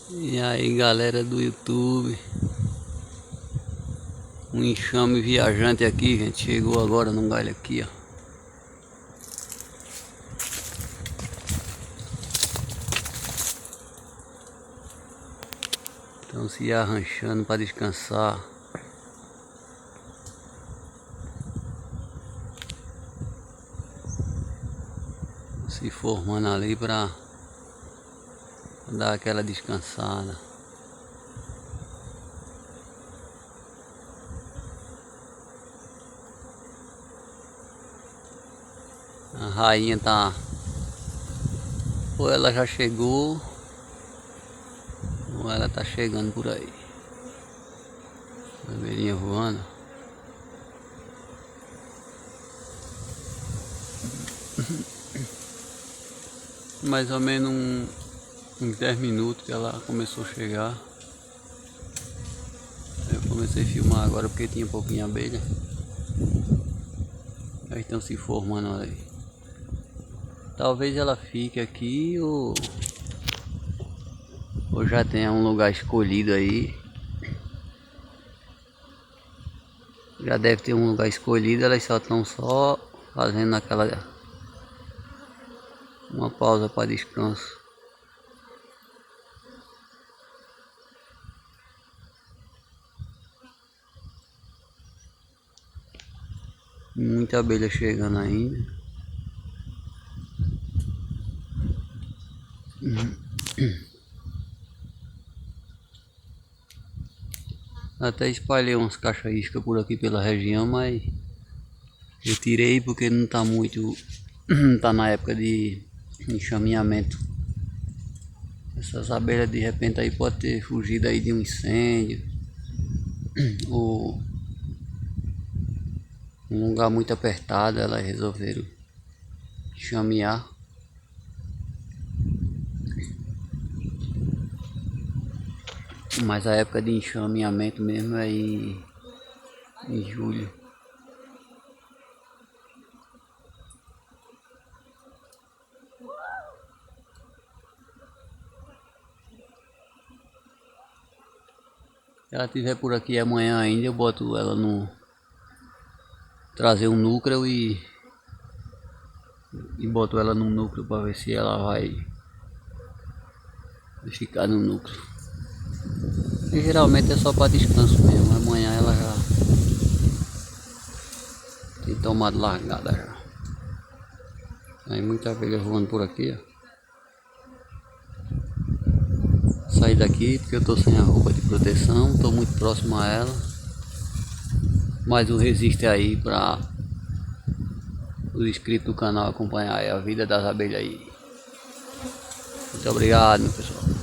E aí galera do YouTube, um enxame viajante aqui, gente, chegou agora num galho aqui, ó. Estão se arranchando para descansar. Se formando ali para dar aquela descansada. A rainha tá, ou ela já chegou, ou ela tá chegando por aí. A abelhinha voando. Mais ou menos uns 10 minutos que ela começou a chegar. Eu comecei a filmar agora porque tinha pouquinho abelha. Aí estão se formando aí. Talvez ela fique aqui ou já tenha um lugar escolhido aí. Já deve ter um lugar escolhido, elas só estão fazendo uma pausa para descanso. Muita abelha chegando ainda. Até espalhei umas caixas isca por aqui pela região, mas eu tirei porque não tá muito, não tá na época de enxameamento. Essas abelhas de repente aí pode ter fugido aí de um incêndio ou um lugar muito apertado, elas resolveram enxamear. Mas a época de enxameamento mesmo é em julho. Se ela estiver por aqui amanhã ainda, eu boto ela no... trazer um núcleo e boto ela no núcleo para ver se ela vai ficar no núcleo. E geralmente é só para descanso mesmo. Amanhã ela já tem tomado largada já. Aí muita abelha voando por aqui, ó. Saí daqui porque eu tô sem a roupa de proteção, tô muito próximo a ela. Mas o resiste aí para os inscritos do canal acompanhar a vida das abelhas aí. Muito obrigado, meu pessoal.